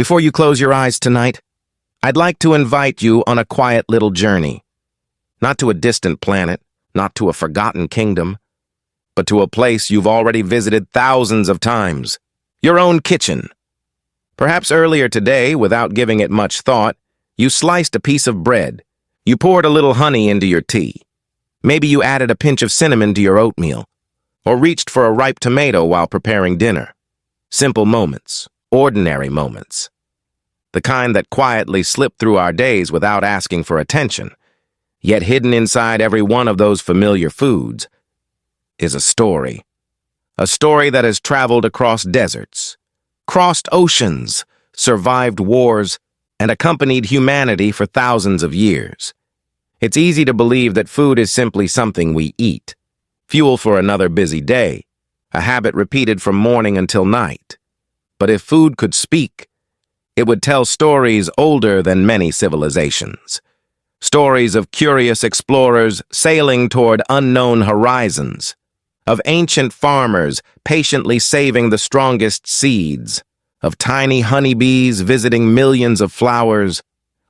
Before you close your eyes tonight, I'd like to invite you on a quiet little journey. Not to a distant planet, not to a forgotten kingdom, but to a place you've already visited thousands of times, your own kitchen. Perhaps earlier today, without giving it much thought, you sliced a piece of bread. You poured a little honey into your tea. Maybe you added a pinch of cinnamon to your oatmeal, or reached for a ripe tomato while preparing dinner. Simple moments, ordinary moments. The kind that quietly slip through our days without asking for attention. Yet hidden inside every one of those familiar foods is a story. A story that has traveled across deserts, crossed oceans, survived wars, and accompanied humanity for thousands of years. It's easy to believe that food is simply something we eat, fuel for another busy day, a habit repeated from morning until night. But if food could speak, it would tell stories older than many civilizations. Stories of curious explorers sailing toward unknown horizons, of ancient farmers patiently saving the strongest seeds, of tiny honeybees visiting millions of flowers,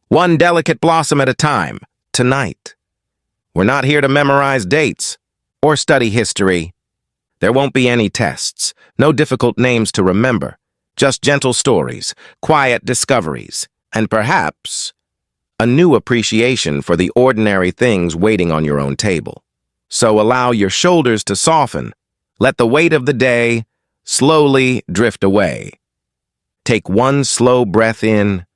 one delicate blossom at a time. Tonight, we're not here to memorize dates or study history. There won't be any tests, no difficult names to remember, just gentle stories, quiet discoveries, and perhaps a new appreciation for the ordinary things waiting on your own table. So allow your shoulders to soften. Let the weight of the day slowly drift away. Take one slow breath in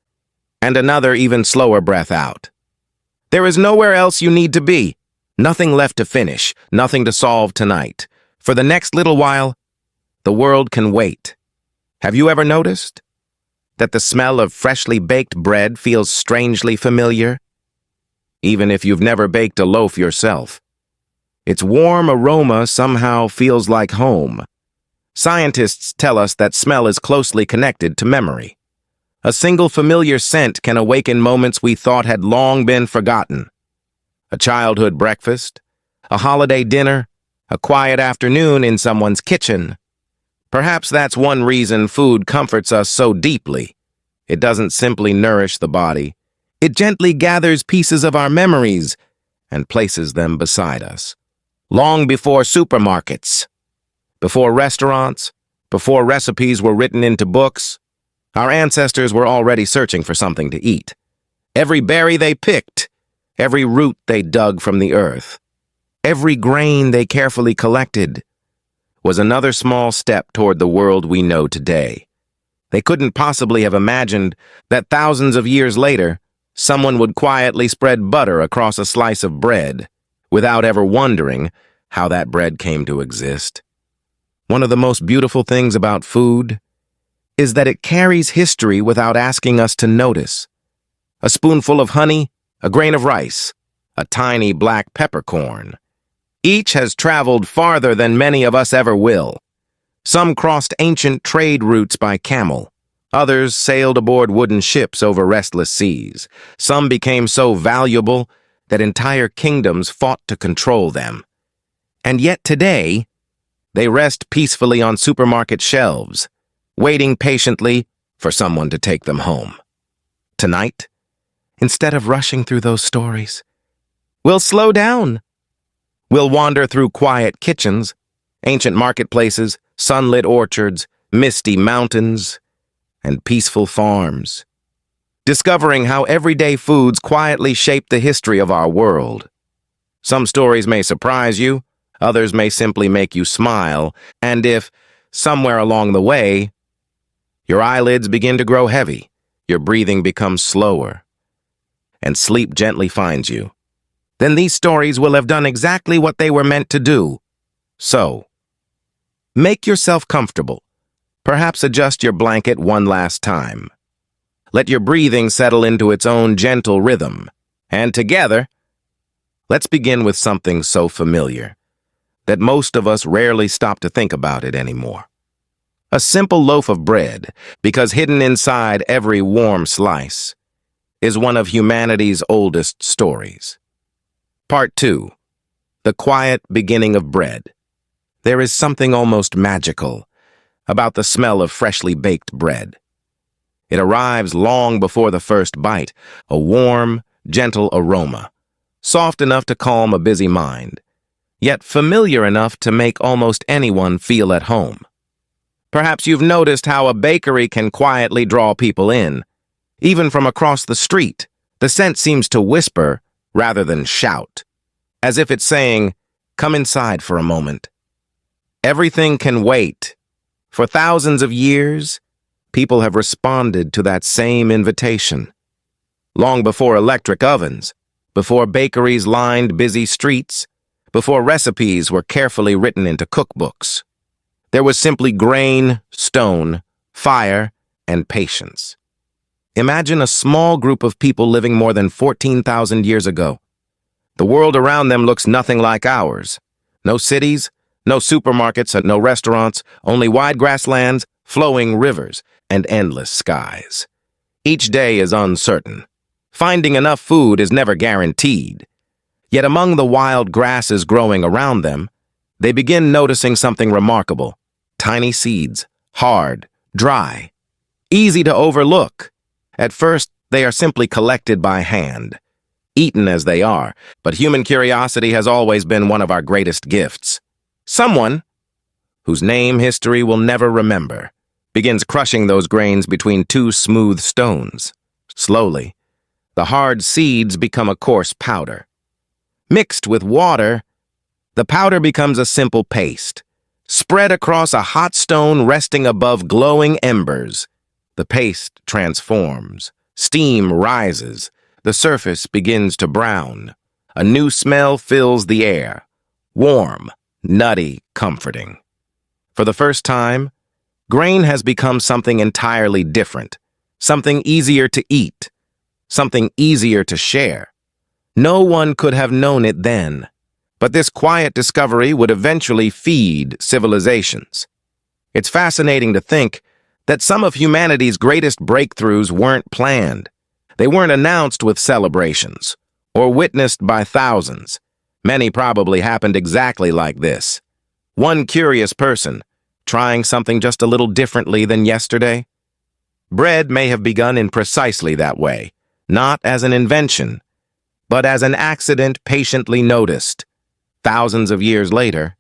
and another even slower breath out. There is nowhere else you need to be. Nothing left to finish, nothing to solve tonight. For the next little while, the world can wait. Have you ever noticed that the smell of freshly baked bread feels strangely familiar? Even if you've never baked a loaf yourself, its warm aroma somehow feels like home. Scientists tell us that smell is closely connected to memory. A single familiar scent can awaken moments we thought had long been forgotten. A childhood breakfast, a holiday dinner, a quiet afternoon in someone's kitchen. Perhaps that's one reason food comforts us so deeply. It doesn't simply nourish the body. It gently gathers pieces of our memories and places them beside us. Long before supermarkets, before restaurants, before recipes were written into books, our ancestors were already searching for something to eat. Every berry they picked, every root they dug from the earth, every grain they carefully collected was another small step toward the world we know today. They couldn't possibly have imagined that thousands of years later, someone would quietly spread butter across a slice of bread without ever wondering how that bread came to exist. One of the most beautiful things about food is that it carries history without asking us to notice. A spoonful of honey, a grain of rice, a tiny black peppercorn. Each has traveled farther than many of us ever will. Some crossed ancient trade routes by camel. Others sailed aboard wooden ships over restless seas. Some became so valuable that entire kingdoms fought to control them. And yet today, they rest peacefully on supermarket shelves, waiting patiently for someone to take them home. Tonight, instead of rushing through those stories, we'll slow down. We'll wander through quiet kitchens, ancient marketplaces, sunlit orchards, misty mountains, and peaceful farms, discovering how everyday foods quietly shape the history of our world. Some stories may surprise you, others may simply make you smile, and if, somewhere along the way, your eyelids begin to grow heavy, your breathing becomes slower, and sleep gently finds you, then these stories will have done exactly what they were meant to do. So, make yourself comfortable. Perhaps adjust your blanket one last time. Let your breathing settle into its own gentle rhythm. And together, let's begin with something so familiar that most of us rarely stop to think about it anymore. A simple loaf of bread, because hidden inside every warm slice, is one of humanity's oldest stories. Part 2. The quiet beginning of bread. There is something almost magical about the smell of freshly baked bread. It arrives long before the first bite, a warm, gentle aroma, soft enough to calm a busy mind, yet familiar enough to make almost anyone feel at home. Perhaps you've noticed how a bakery can quietly draw people in. Even from across the street, the scent seems to whisper rather than shout, as if it's saying, "Come inside for a moment." Everything can wait. For thousands of years, people have responded to that same invitation. Long before electric ovens, before bakeries lined busy streets, before recipes were carefully written into cookbooks, there was simply grain, stone, fire, and patience. Imagine a small group of people living more than 14,000 years ago. The world around them looks nothing like ours. No cities, no supermarkets, and no restaurants, only wide grasslands, flowing rivers, and endless skies. Each day is uncertain. Finding enough food is never guaranteed. Yet among the wild grasses growing around them, they begin noticing something remarkable. Tiny seeds, hard, dry, easy to overlook. At first, they are simply collected by hand, eaten as they are, but human curiosity has always been one of our greatest gifts. Someone, whose name history will never remember, begins crushing those grains between two smooth stones. Slowly, the hard seeds become a coarse powder. Mixed with water, the powder becomes a simple paste, spread across a hot stone resting above glowing embers. The paste transforms. Steam rises. The surface begins to brown. A new smell fills the air. Warm, nutty, comforting. For the first time, grain has become something entirely different, something easier to eat, something easier to share. No one could have known it then, but this quiet discovery would eventually feed civilizations. It's fascinating to think that some of humanity's greatest breakthroughs weren't planned. They weren't announced with celebrations or witnessed by thousands. Many probably happened exactly like this. One curious person, trying something just a little differently than yesterday. Bread may have begun in precisely that way, not as an invention, but as an accident patiently noticed. Thousands of years later,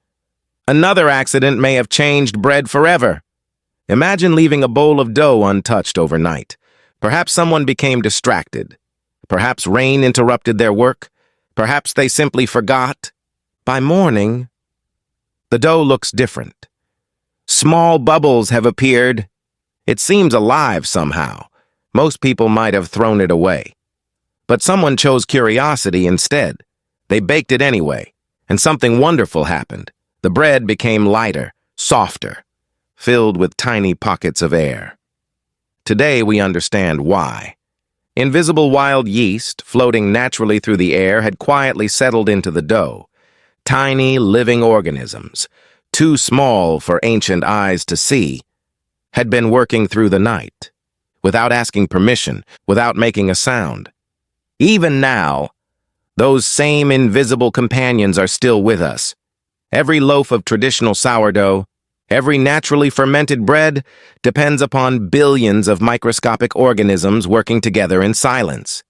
another accident may have changed bread forever. Imagine leaving a bowl of dough untouched overnight. Perhaps someone became distracted. Perhaps rain interrupted their work. Perhaps they simply forgot. By morning, the dough looks different. Small bubbles have appeared. It seems alive somehow. Most people might have thrown it away. But someone chose curiosity instead. They baked it anyway, and something wonderful happened. The bread became lighter, softer, filled with tiny pockets of air. Today we understand why. Invisible wild yeast, floating naturally through the air, had quietly settled into the dough. Tiny, living organisms, too small for ancient eyes to see, had been working through the night, without asking permission, without making a sound. Even now, those same invisible companions are still with us. Every loaf of traditional sourdough, every naturally fermented bread depends upon billions of microscopic organisms working together in silence.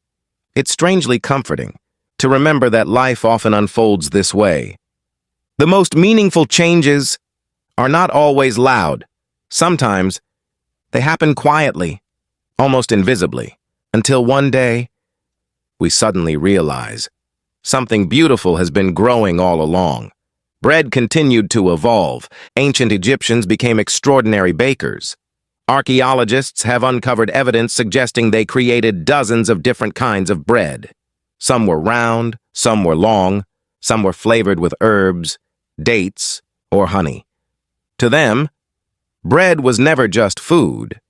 It's strangely comforting to remember that life often unfolds this way. The most meaningful changes are not always loud. Sometimes they happen quietly, almost invisibly, until one day we suddenly realize something beautiful has been growing all along. Bread continued to evolve. Ancient Egyptians became extraordinary bakers. Archaeologists have uncovered evidence suggesting they created dozens of different kinds of bread. Some were round, some were long, some were flavored with herbs, dates, or honey. To them, bread was never just food.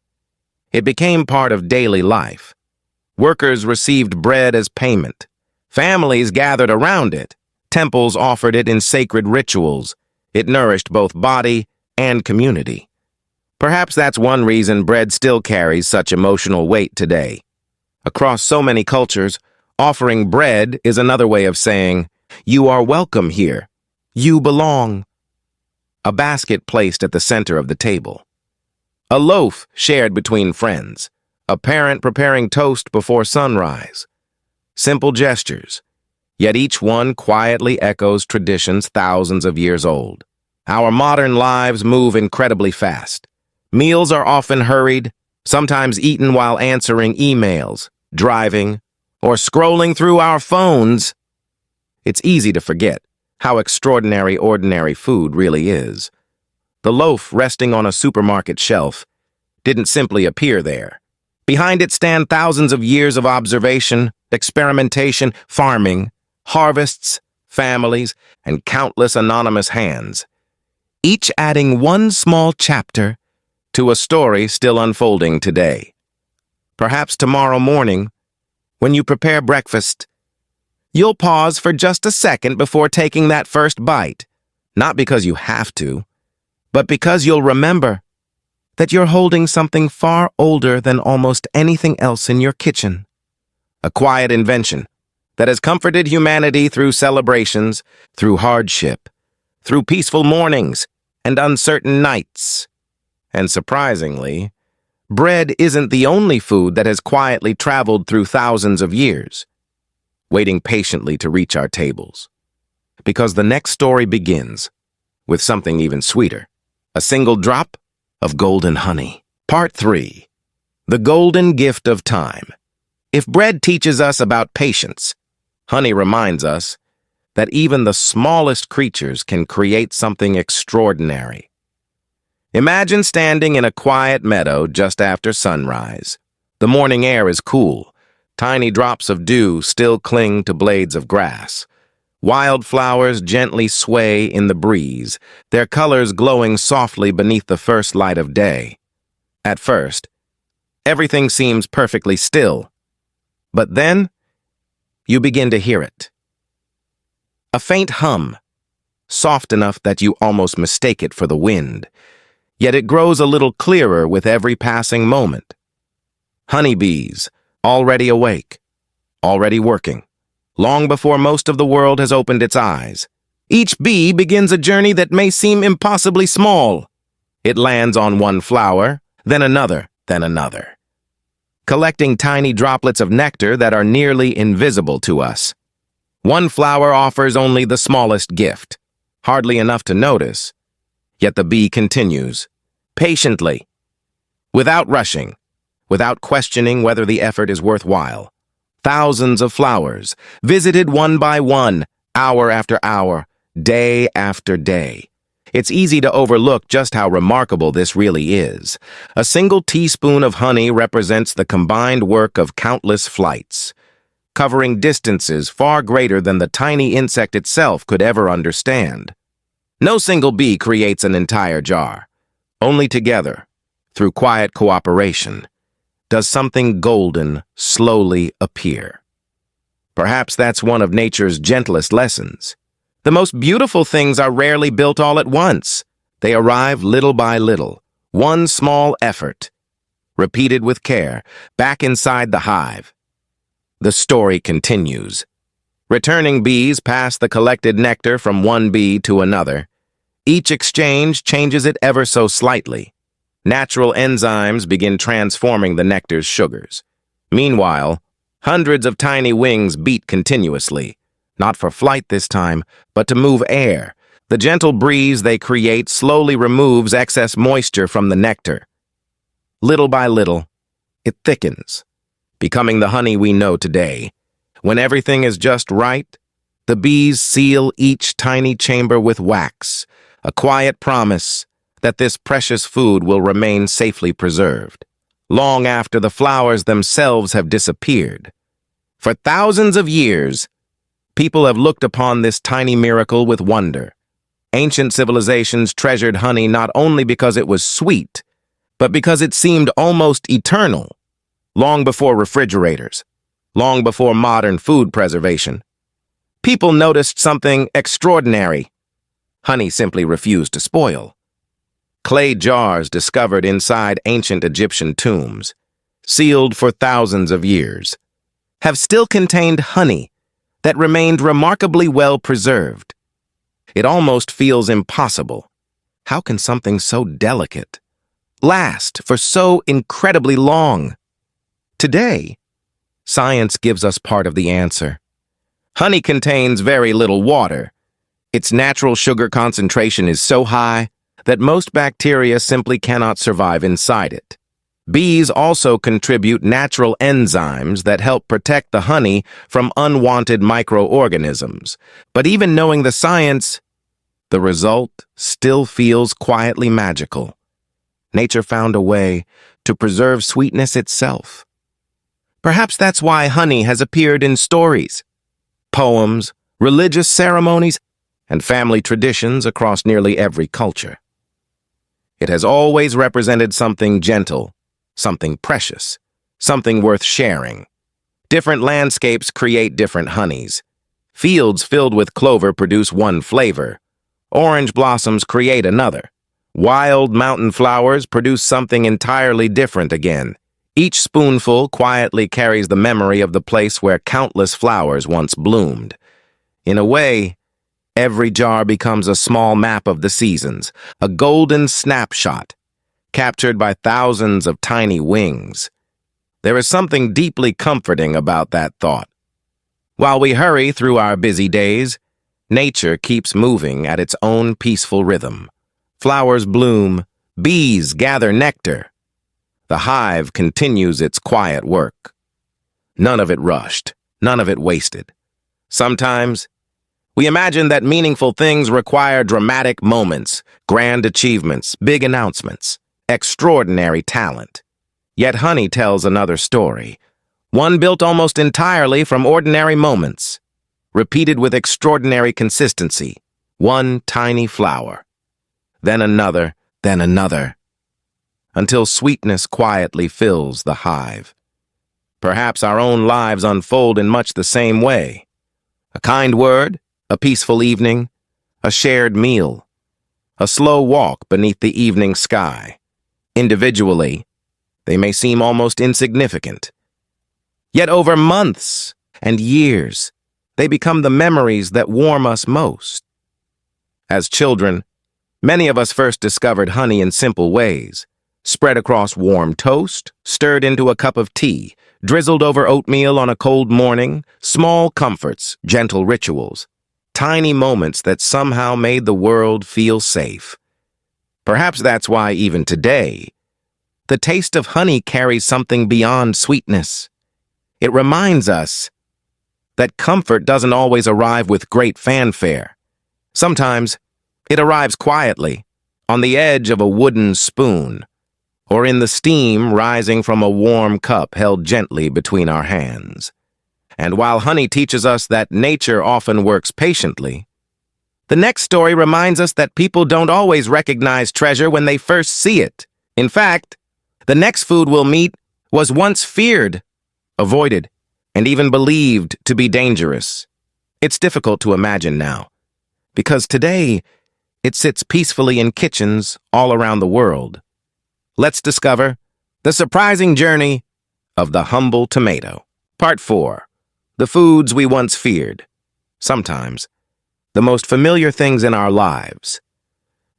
It became part of daily life. Workers received bread as payment. Families gathered around it. Temples offered it in sacred rituals. It nourished both body and community. Perhaps that's one reason bread still carries such emotional weight today. Across so many cultures, offering bread is another way of saying, "You are welcome here. You belong." A basket placed at the center of the table. A loaf shared between friends. a parent preparing toast before sunrise. Simple gestures, yet each one quietly echoes traditions thousands of years old. Our modern lives move incredibly fast. Meals are often hurried, sometimes eaten while answering emails, driving, or scrolling through our phones. It's easy to forget how extraordinary ordinary food really is. The loaf resting on a supermarket shelf didn't simply appear there. Behind it stand thousands of years of observation, experimentation, farming, harvests, families, and countless anonymous hands, each adding one small chapter to a story still unfolding today. Perhaps tomorrow morning, when you prepare breakfast, you'll pause for just a second before taking that first bite, not because you have to, but because you'll remember that you're holding something far older than almost anything else in your kitchen. A quiet invention that has comforted humanity through celebrations, through hardship, through peaceful mornings and uncertain nights. And surprisingly, bread isn't the only food that has quietly traveled through thousands of years, waiting patiently to reach our tables. Because the next story begins with something even sweeter. A single drop of golden honey. Part 3. The golden gift of time. If bread teaches us about patience, honey reminds us that even the smallest creatures can create something extraordinary. Imagine standing in a quiet meadow just after sunrise. The morning air is cool. Tiny drops of dew still cling to blades of grass. Wildflowers gently sway in the breeze, their colors glowing softly beneath the first light of day. At first, everything seems perfectly still. But then, you begin to hear it. A faint hum, soft enough that you almost mistake it for the wind. Yet it grows a little clearer with every passing moment. Honeybees, already awake, already working, long before most of the world has opened its eyes. Each bee begins a journey that may seem impossibly small. It lands on one flower, then another, collecting tiny droplets of nectar that are nearly invisible to us. One flower offers only the smallest gift, hardly enough to notice. Yet the bee continues, patiently, without rushing, without questioning whether the effort is worthwhile. Thousands of flowers, visited one by one, hour after hour, day after day. It's easy to overlook just how remarkable this really is. A single teaspoon of honey represents the combined work of countless flights, covering distances far greater than the tiny insect itself could ever understand. No single bee creates an entire jar. Only together, through quiet cooperation, does something golden slowly appear. Perhaps that's one of nature's gentlest lessons. The most beautiful things are rarely built all at once. They arrive little by little, one small effort, repeated with care, back inside the hive. The story continues. Returning bees pass the collected nectar from one bee to another. Each exchange changes it ever so slightly. Natural enzymes begin transforming the nectar's sugars. Meanwhile, hundreds of tiny wings beat continuously, not for flight this time, but to move air. The gentle breeze they create slowly removes excess moisture from the nectar. Little by little, it thickens, becoming the honey we know today. When everything is just right, the bees seal each tiny chamber with wax, a quiet promise that this precious food will remain safely preserved, long after the flowers themselves have disappeared. For thousands of years, people have looked upon this tiny miracle with wonder. Ancient civilizations treasured honey not only because it was sweet, but because it seemed almost eternal, long before refrigerators, long before modern food preservation. People noticed something extraordinary. Honey simply refused to spoil. Clay jars discovered inside ancient Egyptian tombs, sealed for thousands of years, have still contained honey that remained remarkably well preserved. It almost feels impossible. How can something so delicate last for so incredibly long? Today, science gives us part of the answer. Honey contains very little water. Its natural sugar concentration is so high that most bacteria simply cannot survive inside it. Bees also contribute natural enzymes that help protect the honey from unwanted microorganisms. But even knowing the science, the result still feels quietly magical. Nature found a way to preserve sweetness itself. Perhaps that's why honey has appeared in stories, poems, religious ceremonies, and family traditions across nearly every culture. It has always represented something gentle, something precious, something worth sharing. Different landscapes create different honeys. Fields filled with clover produce one flavor. Orange blossoms create another. Wild mountain flowers produce something entirely different again. Each spoonful quietly carries the memory of the place where countless flowers once bloomed. In a way, every jar becomes a small map of the seasons, a golden snapshot, captured by thousands of tiny wings. There is something deeply comforting about that thought. While we hurry through our busy days, nature keeps moving at its own peaceful rhythm. Flowers bloom, bees gather nectar. The hive continues its quiet work. None of it rushed, none of it wasted. Sometimes, we imagine that meaningful things require dramatic moments, grand achievements, big announcements, extraordinary talent. Yet honey tells another story, one built almost entirely from ordinary moments, repeated with extraordinary consistency, one tiny flower, then another, until sweetness quietly fills the hive. Perhaps our own lives unfold in much the same way. A kind word, a peaceful evening, a shared meal, a slow walk beneath the evening sky. Individually, they may seem almost insignificant. Yet over months and years, they become the memories that warm us most. As children, many of us first discovered honey in simple ways, spread across warm toast, stirred into a cup of tea, drizzled over oatmeal on a cold morning, small comforts, gentle rituals, tiny moments that somehow made the world feel safe. Perhaps that's why even today, the taste of honey carries something beyond sweetness. It reminds us that comfort doesn't always arrive with great fanfare. Sometimes, it arrives quietly, on the edge of a wooden spoon, or in the steam rising from a warm cup held gently between our hands. And while honey teaches us that nature often works patiently, the next story reminds us that people don't always recognize treasure when they first see it. In fact, the next food we'll meet was once feared, avoided, and even believed to be dangerous. It's difficult to imagine now, because today, it sits peacefully in kitchens all around the world. Let's discover the surprising journey of the humble tomato. Part 4. The foods we once feared. Sometimes, the most familiar things in our lives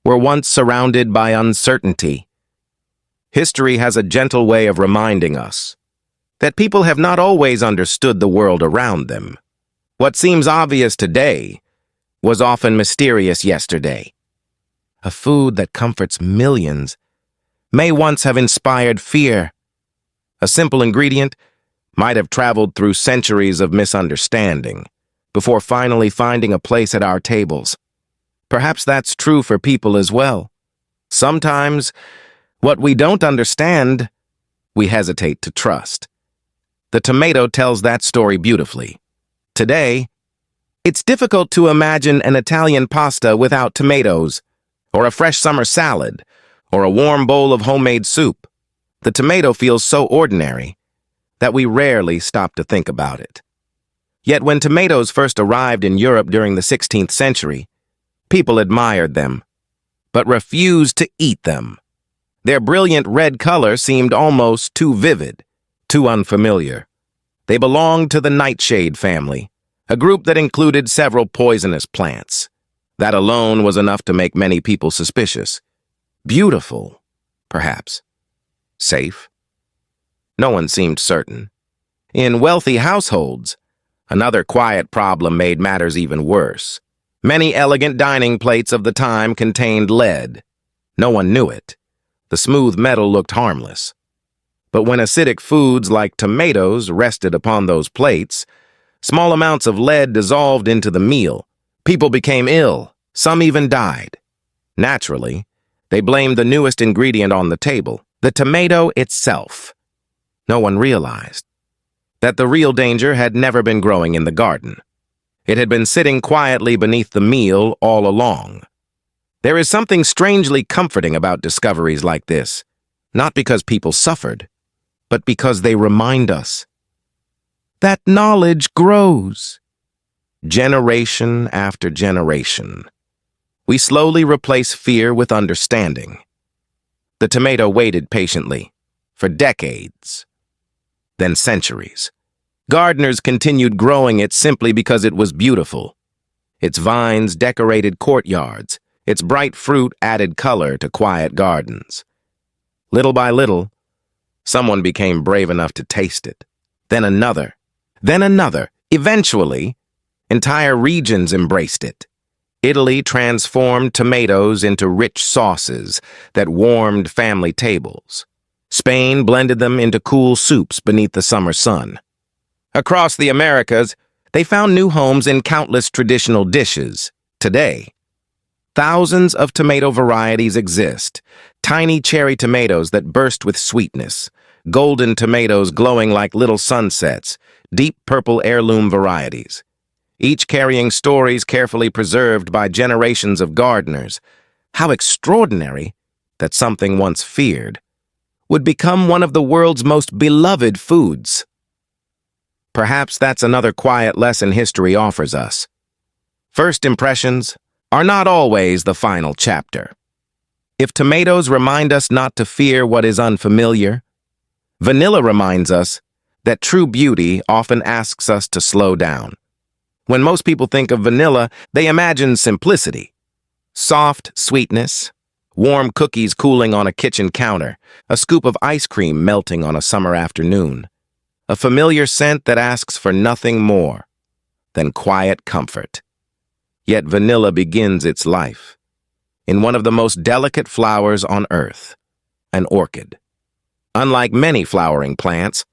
were once surrounded by uncertainty. History has a gentle way of reminding us that people have not always understood the world around them. What seems obvious today was often mysterious yesterday. A food that comforts millions may once have inspired fear. A simple ingredient might have traveled through centuries of misunderstanding before finally finding a place at our tables. Perhaps that's true for people as well. Sometimes, what we don't understand, we hesitate to trust. The tomato tells that story beautifully. Today, it's difficult to imagine an Italian pasta without tomatoes, or a fresh summer salad, or a warm bowl of homemade soup. The tomato feels so ordinary that we rarely stop to think about it. Yet when tomatoes first arrived in Europe during the 16th century, people admired them, but refused to eat them. Their brilliant red color seemed almost too vivid, too unfamiliar. They belonged to the nightshade family, a group that included several poisonous plants. That alone was enough to make many people suspicious. Beautiful, perhaps. Safe. No one seemed certain. In wealthy households, another quiet problem made matters even worse. Many elegant dining plates of the time contained lead. No one knew it. The smooth metal looked harmless. But when acidic foods like tomatoes rested upon those plates, small amounts of lead dissolved into the meal. People became ill. Some even died. Naturally, they blamed the newest ingredient on the table, the tomato itself. No one realized that the real danger had never been growing in the garden. It had been sitting quietly beneath the meal all along. There is something strangely comforting about discoveries like this, not because people suffered, but because they remind us that knowledge grows. Generation after generation, we slowly replace fear with understanding. The tomato waited patiently for decades, then centuries. Gardeners continued growing it simply because it was beautiful. Its vines decorated courtyards. Its bright fruit added color to quiet gardens. Little by little, someone became brave enough to taste it. Then another. Then another. Eventually, entire regions embraced it. Italy transformed tomatoes into rich sauces that warmed family tables. Spain blended them into cool soups beneath the summer sun. Across the Americas, they found new homes in countless traditional dishes. Today, thousands of tomato varieties exist. Tiny cherry tomatoes that burst with sweetness, golden tomatoes glowing like little sunsets, deep purple heirloom varieties, each carrying stories carefully preserved by generations of gardeners. How extraordinary that something once feared would become one of the world's most beloved foods. Perhaps that's another quiet lesson history offers us. First impressions are not always the final chapter. If tomatoes remind us not to fear what is unfamiliar, vanilla reminds us that true beauty often asks us to slow down. When most people think of vanilla, they imagine simplicity. Soft sweetness, warm cookies cooling on a kitchen counter, a scoop of ice cream melting on a summer afternoon. A familiar scent that asks for nothing more than quiet comfort. Yet vanilla begins its life in one of the most delicate flowers on earth, an orchid. Unlike many flowering plants,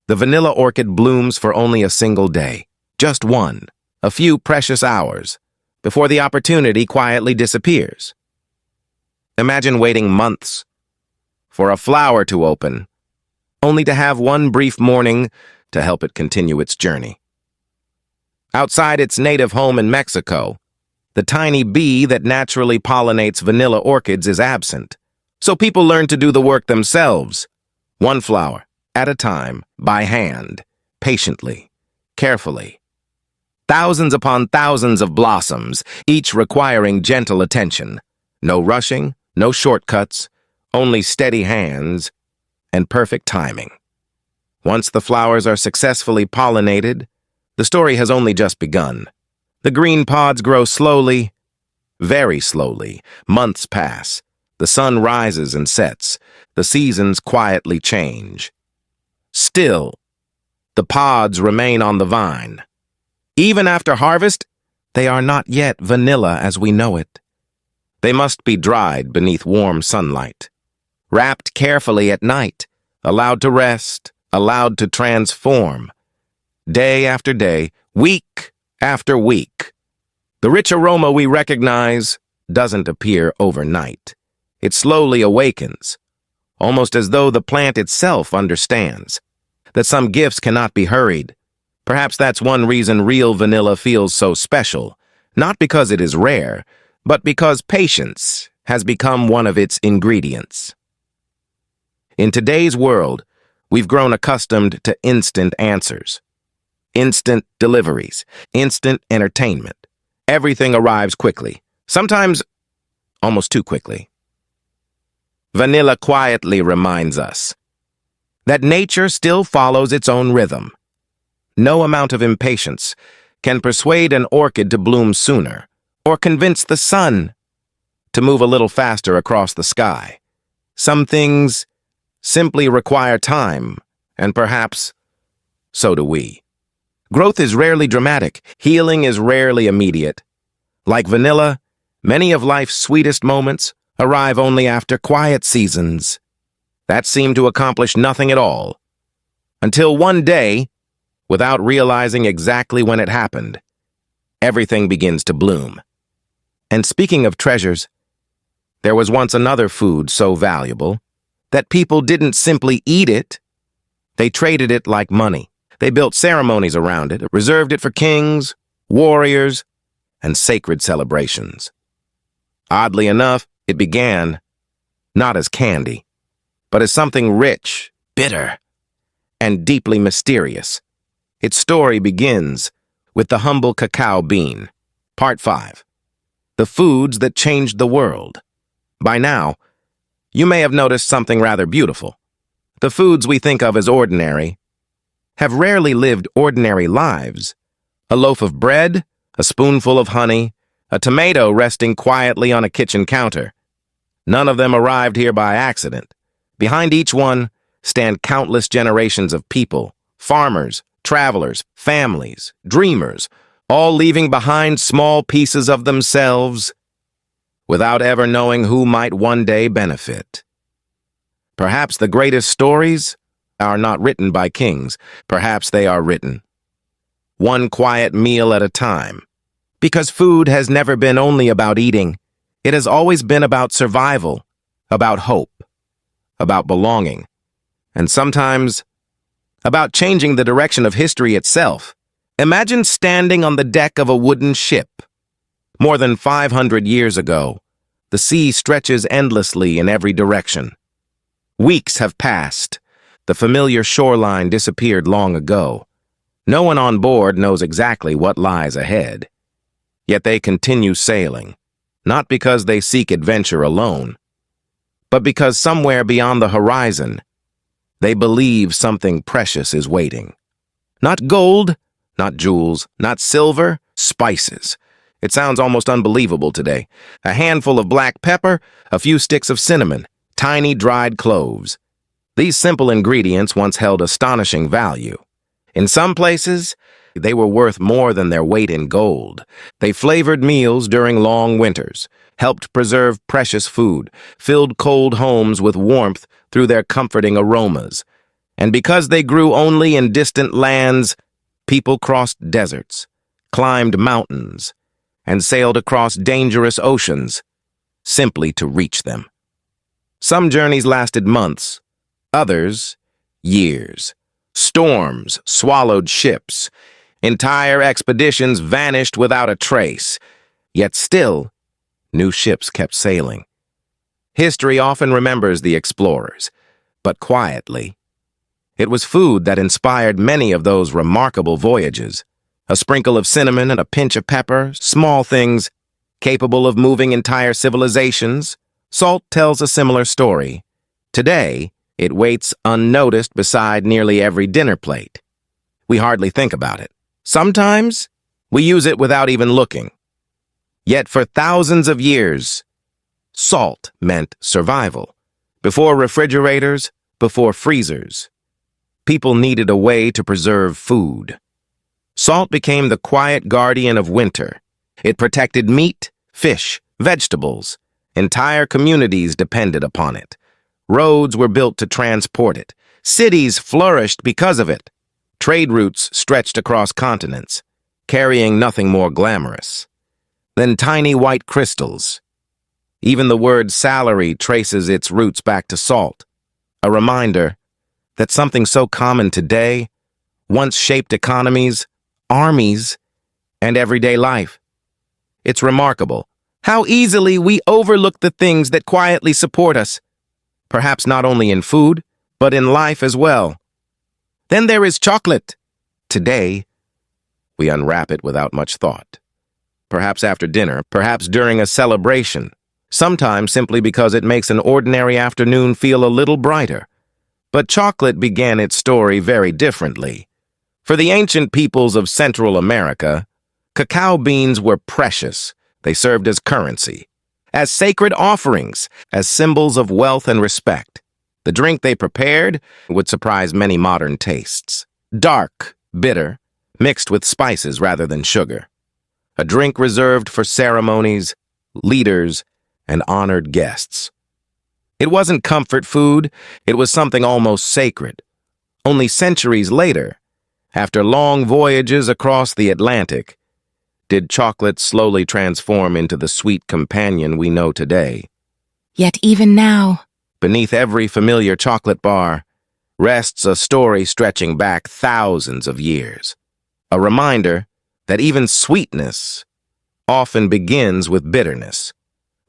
the vanilla orchid blooms for only a single day, just one, a few precious hours, before the opportunity quietly disappears. Imagine waiting months for a flower to open, only to have one brief morning to help it continue its journey. Outside its native home in Mexico, the tiny bee that naturally pollinates vanilla orchids is absent. So people learn to do the work themselves, one flower at a time, by hand, patiently, carefully. Thousands upon thousands of blossoms, each requiring gentle attention. No rushing, no shortcuts, only steady hands and perfect timing. Once the flowers are successfully pollinated, the story has only just begun. The green pods grow slowly, very slowly. Months pass. The sun rises and sets. The seasons quietly change. Still, the pods remain on the vine. Even after harvest, they are not yet vanilla as we know it. They must be dried beneath warm sunlight, wrapped carefully at night, allowed to rest, allowed to transform. Day after day, week after week. The rich aroma we recognize doesn't appear overnight. It slowly awakens, almost as though the plant itself understands that some gifts cannot be hurried. Perhaps that's one reason real vanilla feels so special, not because it is rare, but because patience has become one of its ingredients. In today's world, we've grown accustomed to instant answers, instant deliveries, instant entertainment. Everything arrives quickly, sometimes almost too quickly. Vanilla quietly reminds us that nature still follows its own rhythm. No amount of impatience can persuade an orchid to bloom sooner or convince the sun to move a little faster across the sky. Some things simply require time And perhaps so do we. Growth is rarely dramatic. Healing is rarely immediate. Like vanilla, many of life's sweetest moments arrive only after quiet seasons that seem to accomplish nothing at all. Until one day, without realizing exactly when it happened, everything begins to bloom. And speaking of treasures, there was once another food so valuable that people didn't simply eat it, they traded it like money. They built ceremonies around it, reserved it for kings, warriors, and sacred celebrations. Oddly enough, it began not as candy, but as something rich, bitter, and deeply mysterious. Its story begins with the humble cacao bean. Part 5. The foods that changed the world. By now, you may have noticed something rather beautiful. The foods we think of as ordinary have rarely lived ordinary lives. A loaf of bread, a spoonful of honey, a tomato resting quietly on a kitchen counter. None of them arrived here by accident. Behind each one stand countless generations of people, farmers, travelers, families, dreamers, all leaving behind small pieces of themselves without ever knowing who might one day benefit. Perhaps the greatest stories are not written by kings. Perhaps they are written one quiet meal at a time. Because food has never been only about eating. It has always been about survival, about hope, about belonging, and sometimes about changing the direction of history itself. Imagine standing on the deck of a wooden ship. More than 500 years ago, the sea stretches endlessly in every direction. Weeks have passed. The familiar shoreline disappeared long ago. No one on board knows exactly what lies ahead. Yet they continue sailing, not because they seek adventure alone, but because somewhere beyond the horizon, they believe something precious is waiting. Not gold, not jewels, not silver, spices. It sounds almost unbelievable today. A handful of black pepper, a few sticks of cinnamon, tiny dried cloves. These simple ingredients once held astonishing value. In some places, they were worth more than their weight in gold. They flavored meals during long winters, helped preserve precious food, filled cold homes with warmth through their comforting aromas. And because they grew only in distant lands, people crossed deserts, climbed mountains, and sailed across dangerous oceans simply to reach them. Some journeys lasted months, others years. Storms swallowed ships. Entire expeditions vanished without a trace. Yet still, new ships kept sailing. History often remembers the explorers, but quietly. It was food that inspired many of those remarkable voyages. A sprinkle of cinnamon and a pinch of pepper, small things capable of moving entire civilizations. Salt tells a similar story. Today, it waits unnoticed beside nearly every dinner plate. We hardly think about it. Sometimes, we use it without even looking. Yet for thousands of years, salt meant survival. Before refrigerators, before freezers, people needed a way to preserve food. Salt became the quiet guardian of winter. It protected meat, fish, vegetables. Entire communities depended upon it. Roads were built to transport it. Cities flourished because of it. Trade routes stretched across continents, carrying nothing more glamorous than tiny white crystals. Even the word salary traces its roots back to salt, a reminder that something so common today once shaped economies, armies, and everyday life. It's remarkable how easily we overlook the things that quietly support us, perhaps not only in food, but in life as well. Then there is chocolate. Today, we unwrap it without much thought. Perhaps after dinner, perhaps during a celebration, sometimes simply because it makes an ordinary afternoon feel a little brighter. But chocolate began its story very differently. For the ancient peoples of Central America, cacao beans were precious. They served as currency, as sacred offerings, as symbols of wealth and respect. The drink they prepared would surprise many modern tastes. Dark, bitter, mixed with spices rather than sugar. A drink reserved for ceremonies, leaders, and honored guests. It wasn't comfort food, it was something almost sacred. Only centuries later, after long voyages across the Atlantic, did chocolate slowly transform into the sweet companion we know today. Yet even now, Beneath every familiar chocolate bar rests a story stretching back thousands of years. A reminder that even sweetness often begins with bitterness.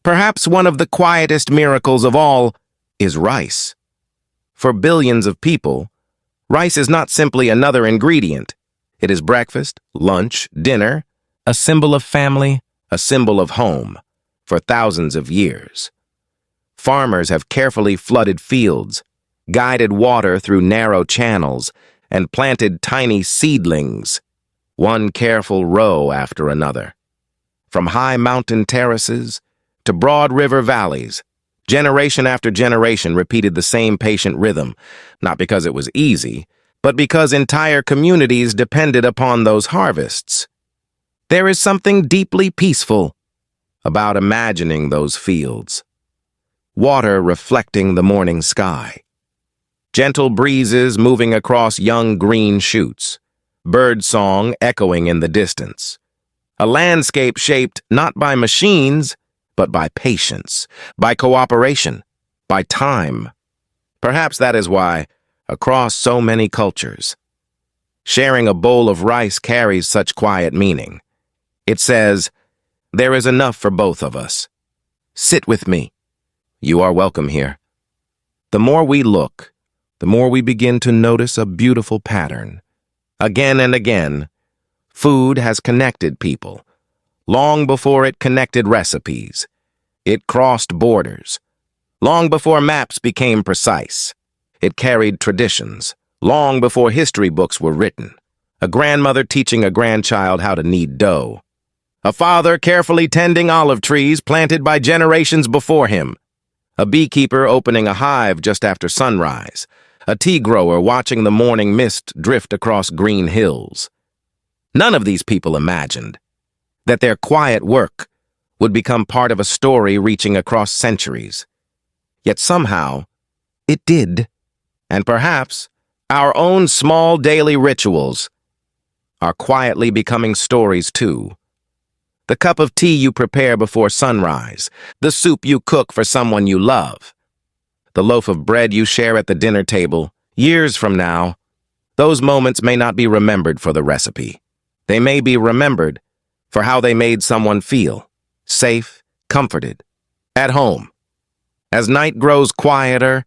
Perhaps one of the quietest miracles of all is rice. For billions of people, rice is not simply another ingredient. It is breakfast, lunch, dinner, a symbol of family, a symbol of home, for thousands of years. Farmers have carefully flooded fields, guided water through narrow channels, and planted tiny seedlings, one careful row after another. From high mountain terraces to broad river valleys, generation after generation repeated the same patient rhythm, not because it was easy, but because entire communities depended upon those harvests. There is something deeply peaceful about imagining those fields. Water reflecting the morning sky. Gentle breezes moving across young green shoots. Bird song echoing in the distance. A landscape shaped not by machines, but by patience, by cooperation, by time. Perhaps that is why, across so many cultures, sharing a bowl of rice carries such quiet meaning. It says, "There is enough for both of us. Sit with me. You are welcome here." The more we look, the more we begin to notice a beautiful pattern. Again and again, food has connected people. Long before it connected recipes, it crossed borders. Long before maps became precise, it carried traditions. Long before history books were written, a grandmother teaching a grandchild how to knead dough. A father carefully tending olive trees planted by generations before him. A beekeeper opening a hive just after sunrise. A tea grower watching the morning mist drift across green hills. None of these people imagined that their quiet work would become part of a story reaching across centuries. Yet somehow, it did. And perhaps our own small daily rituals are quietly becoming stories too. The cup of tea you prepare before sunrise, the soup you cook for someone you love, the loaf of bread you share at the dinner table. Years from now, those moments may not be remembered for the recipe. They may be remembered for how they made someone feel, safe, comforted, at home. As night grows quieter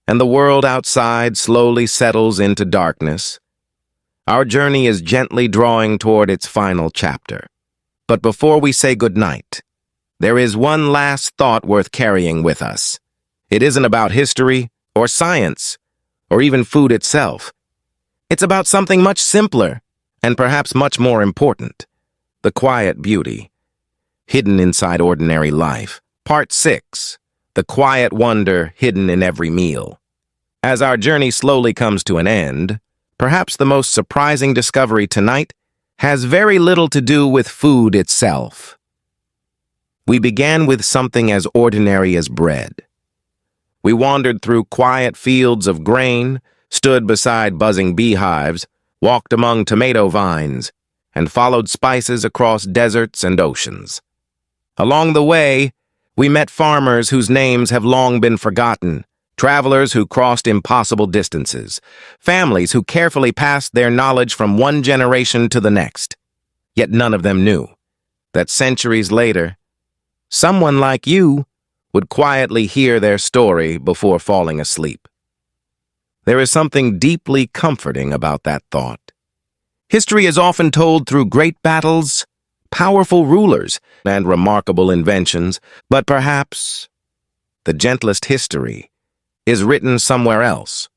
and the world outside slowly settles into darkness, our journey is gently drawing toward its final chapter. But before we say goodnight, there is one last thought worth carrying with us. It isn't about history or science or even food itself. It's about something much simpler and perhaps much more important. The quiet beauty, hidden inside ordinary life. Part 6, the quiet wonder hidden in every meal. As our journey slowly comes to an end, perhaps the most surprising discovery tonight has very little to do with food itself. We began with something as ordinary as bread. We wandered through quiet fields of grain, stood beside buzzing beehives, walked among tomato vines, and followed spices across deserts and oceans. Along the way, we met farmers whose names have long been forgotten, travelers who crossed impossible distances, families who carefully passed their knowledge from one generation to the next. Yet none of them knew that centuries later, someone like you would quietly hear their story before falling asleep. There is something deeply comforting about that thought. History is often told through great battles, powerful rulers, and remarkable inventions, but perhaps the gentlest history is written somewhere else,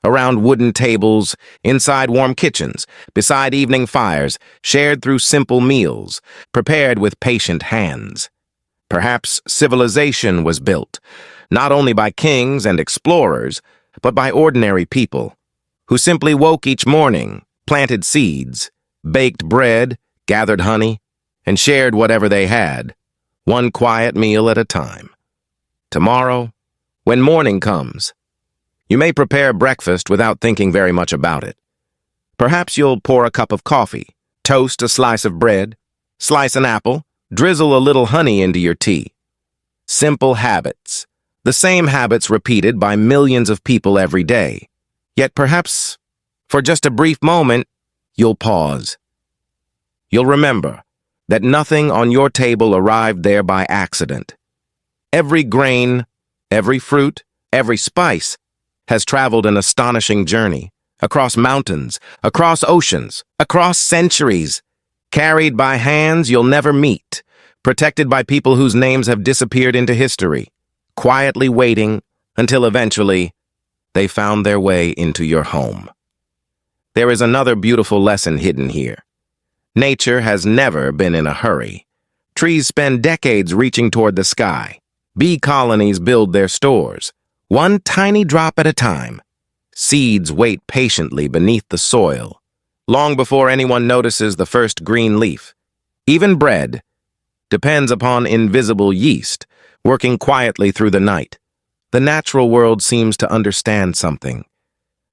around wooden tables, inside warm kitchens, beside evening fires, shared through simple meals, prepared with patient hands. Perhaps civilization was built, not only by kings and explorers, but by ordinary people who simply woke each morning, planted seeds, baked bread, gathered honey, and shared whatever they had, one quiet meal at a time. Tomorrow, when morning comes, you may prepare breakfast without thinking very much about it. Perhaps you'll pour a cup of coffee, toast a slice of bread, slice an apple, drizzle a little honey into your tea. Simple habits, the same habits repeated by millions of people every day. Yet perhaps, for just a brief moment, you'll pause. You'll remember that nothing on your table arrived there by accident. Every grain, every fruit, every spice has traveled an astonishing journey, across mountains, across oceans, across centuries, carried by hands you'll never meet, protected by people whose names have disappeared into history, quietly waiting until eventually they found their way into your home. There is another beautiful lesson hidden here. Nature has never been in a hurry. Trees spend decades reaching toward the sky. Bee colonies build their stores, one tiny drop at a time. Seeds wait patiently beneath the soil, long before anyone notices the first green leaf. Even bread depends upon invisible yeast, working quietly through the night. The natural world seems to understand something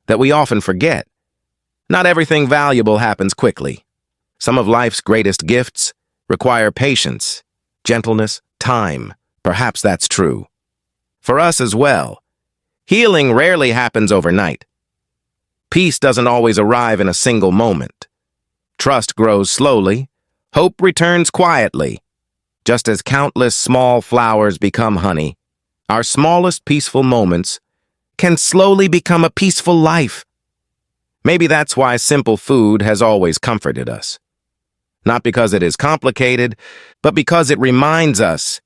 that we often forget. Not everything valuable happens quickly. Some of life's greatest gifts require patience, gentleness, time. Perhaps that's true for us as well. Healing rarely happens overnight. Peace doesn't always arrive in a single moment. Trust grows slowly. Hope returns quietly. Just as countless small flowers become honey, our smallest peaceful moments can slowly become a peaceful life. Maybe that's why simple food has always comforted us. Not because it is complicated, but because it reminds us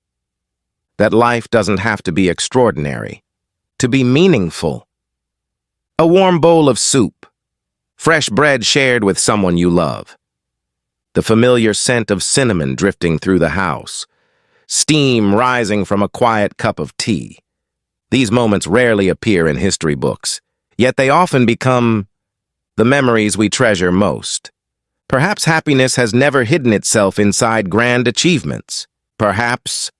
that life doesn't have to be extraordinary to be meaningful. A warm bowl of soup, fresh bread shared with someone you love, the familiar scent of cinnamon drifting through the house, steam rising from a quiet cup of tea. These moments rarely appear in history books, yet they often become the memories we treasure most. Perhaps happiness has never hidden itself inside grand achievements. Perhaps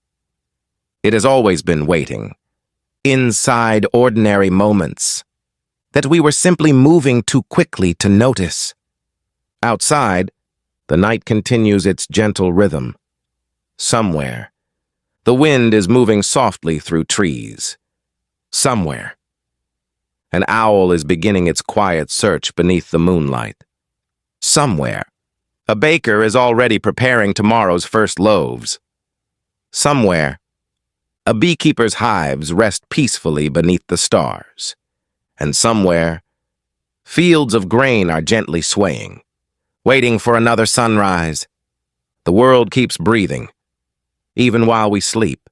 it has always been waiting inside ordinary moments that we were simply moving too quickly to notice. Outside, the night continues its gentle rhythm. Somewhere, the wind is moving softly through trees. Somewhere, an owl is beginning its quiet search beneath the moonlight. Somewhere, a baker is already preparing tomorrow's first loaves. Somewhere, a beekeeper's hives rest peacefully beneath the stars. And somewhere, fields of grain are gently swaying, waiting for another sunrise. The world keeps breathing, even while we sleep.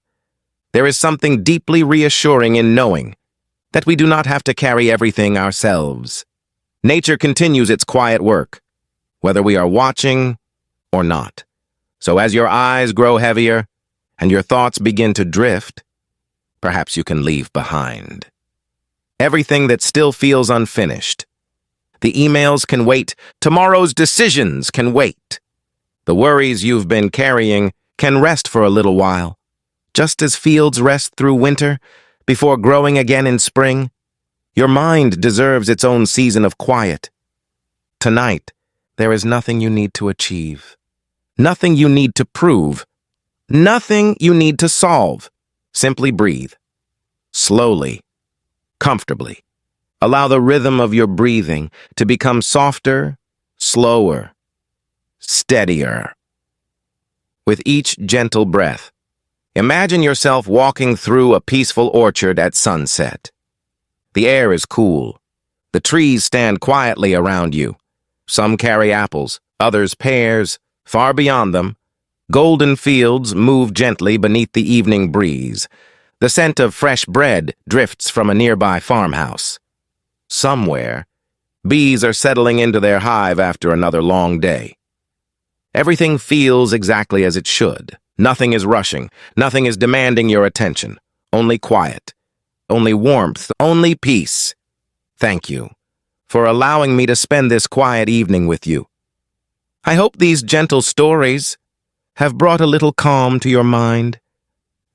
There is something deeply reassuring in knowing that we do not have to carry everything ourselves. Nature continues its quiet work, whether we are watching or not. So as your eyes grow heavier and your thoughts begin to drift, perhaps you can leave behind everything that still feels unfinished. The emails can wait. Tomorrow's decisions can wait. The worries you've been carrying can rest for a little while. Just as fields rest through winter before growing again in spring, your mind deserves its own season of quiet. Tonight, there is nothing you need to achieve, nothing you need to prove, nothing you need to solve. Simply breathe. Slowly, comfortably. Allow the rhythm of your breathing to become softer, slower, steadier. With each gentle breath, imagine yourself walking through a peaceful orchard at sunset. The air is cool. The trees stand quietly around you. Some carry apples, others pears. Far beyond them, golden fields move gently beneath the evening breeze. The scent of fresh bread drifts from a nearby farmhouse. Somewhere, bees are settling into their hive after another long day. Everything feels exactly as it should. Nothing is rushing. Nothing is demanding your attention. only quiet, only warmth, only peace. Thank you for allowing me to spend this quiet evening with you. I hope these gentle stories have brought a little calm to your mind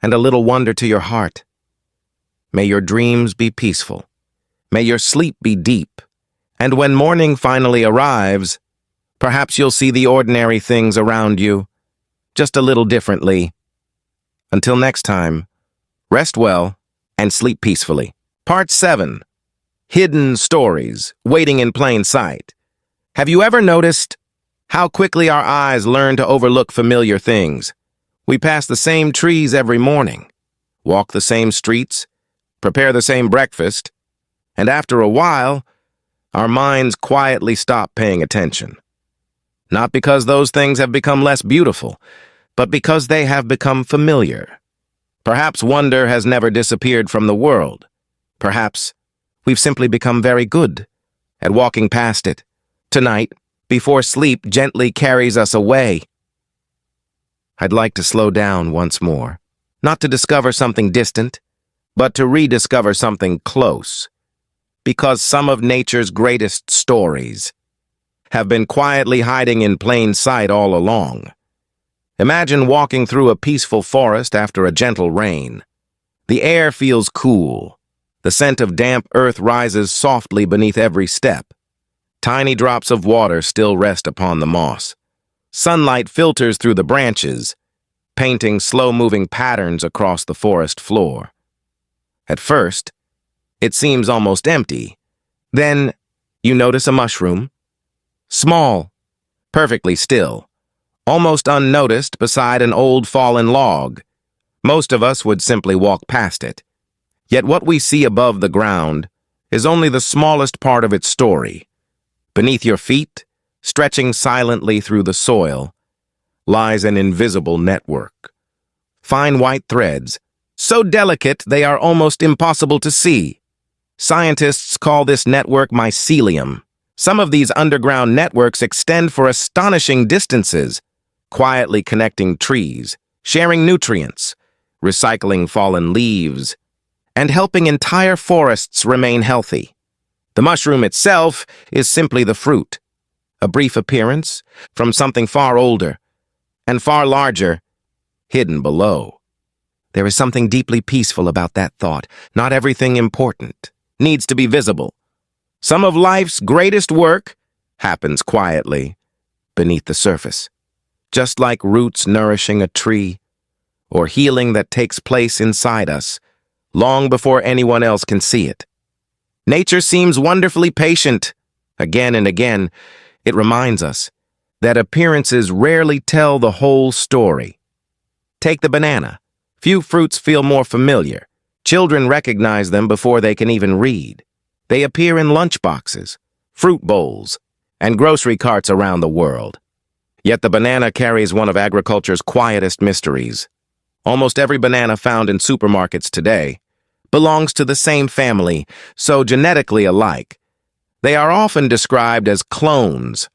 and a little wonder to your heart. May your dreams be peaceful. May your sleep be deep. And when morning finally arrives, perhaps you'll see the ordinary things around you just a little differently. Until next time, rest well and sleep peacefully. Part 7. Hidden Stories Waiting in Plain Sight. Have you ever noticed how quickly our eyes learn to overlook familiar things? We pass the same trees every morning, walk the same streets, prepare the same breakfast, and after a while, our minds quietly stop paying attention. Not because those things have become less beautiful, but because they have become familiar. Perhaps wonder has never disappeared from the world. Perhaps we've simply become very good at walking past it. Tonight, before sleep gently carries us away, I'd like to slow down once more, not to discover something distant, but to rediscover something close, because some of nature's greatest stories have been quietly hiding in plain sight all along. Imagine walking through a peaceful forest after a gentle rain. The air feels cool. The scent of damp earth rises softly beneath every step. Tiny drops of water still rest upon the moss. Sunlight filters through the branches, painting slow-moving patterns across the forest floor. At first, it seems almost empty. Then, you notice a mushroom. Small, perfectly still, almost unnoticed beside an old fallen log. Most of us would simply walk past it. Yet what we see above the ground is only the smallest part of its story. Beneath your feet, stretching silently through the soil, lies an invisible network. Fine white threads, so delicate they are almost impossible to see. Scientists call this network mycelium. Some of these underground networks extend for astonishing distances, quietly connecting trees, sharing nutrients, recycling fallen leaves, and helping entire forests remain healthy. The mushroom itself is simply the fruit, a brief appearance from something far older and far larger, hidden below. There is something deeply peaceful about that thought. Not everything important needs to be visible. Some of life's greatest work happens quietly beneath the surface, just like roots nourishing a tree or healing that takes place inside us long before anyone else can see it. Nature seems wonderfully patient. Again and again, it reminds us that appearances rarely tell the whole story. Take the banana. Few fruits feel more familiar. Children recognize them before they can even read. They appear in lunchboxes, fruit bowls, and grocery carts around the world. Yet the banana carries one of agriculture's quietest mysteries. Almost every banana found in supermarkets today belongs to the same family, so genetically alike. They are often described as clones.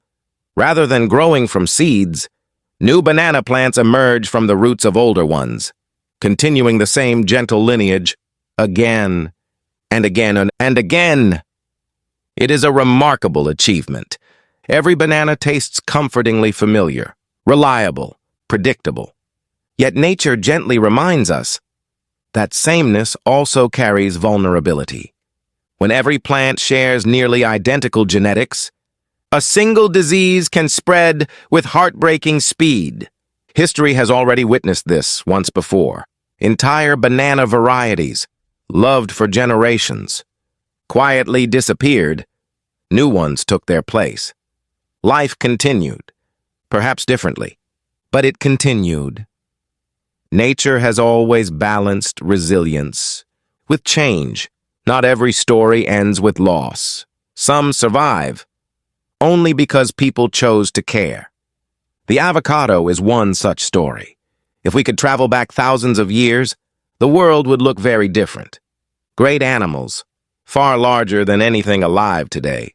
Rather than growing from seeds, new banana plants emerge from the roots of older ones, continuing the same gentle lineage again and again and again. It is a remarkable achievement. Every banana tastes comfortingly familiar, reliable, predictable. Yet nature gently reminds us that sameness also carries vulnerability. When every plant shares nearly identical genetics, a single disease can spread with heartbreaking speed. History has already witnessed this once before. Entire banana varieties, loved for generations, quietly disappeared. New ones took their place. Life continued, perhaps differently, but it continued. Nature has always balanced resilience with change. Not every story ends with loss. Some survive only because people chose to care. The avocado is one such story. If we could travel back thousands of years, the world would look very different. Great animals, far larger than anything alive today,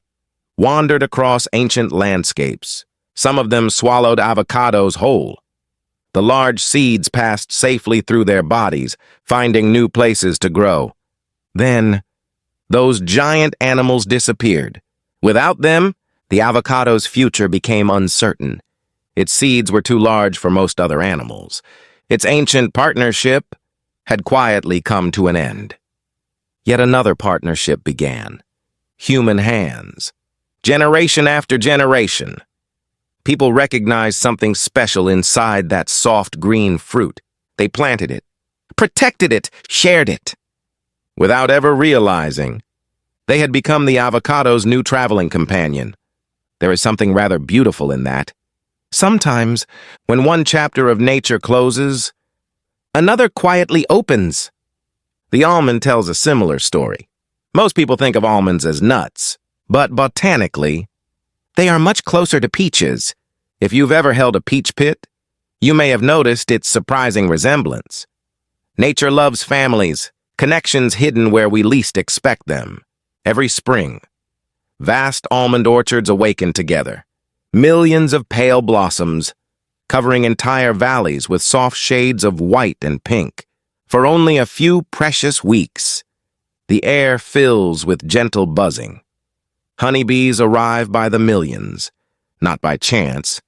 wandered across ancient landscapes. Some of them swallowed avocados whole. The large seeds passed safely through their bodies, finding new places to grow. Then, those giant animals disappeared. Without them, the avocado's future became uncertain. Its seeds were too large for most other animals. Its ancient partnership had quietly come to an end. Yet another partnership began. Human hands. Generation after generation. People recognized something special inside that soft green fruit. They planted it, protected it, shared it. Without ever realizing, they had become the avocado's new traveling companion. There is something rather beautiful in that. Sometimes, when one chapter of nature closes, another quietly opens. The almond tells a similar story. Most people think of almonds as nuts, but botanically, they are much closer to peaches. If you've ever held a peach pit, you may have noticed its surprising resemblance. Nature loves families, connections hidden where we least expect them. Every spring, vast almond orchards awaken together. Millions of pale blossoms, covering entire valleys with soft shades of white and pink. For only a few precious weeks, the air fills with gentle buzzing. Honeybees arrive by the millions, not by chance,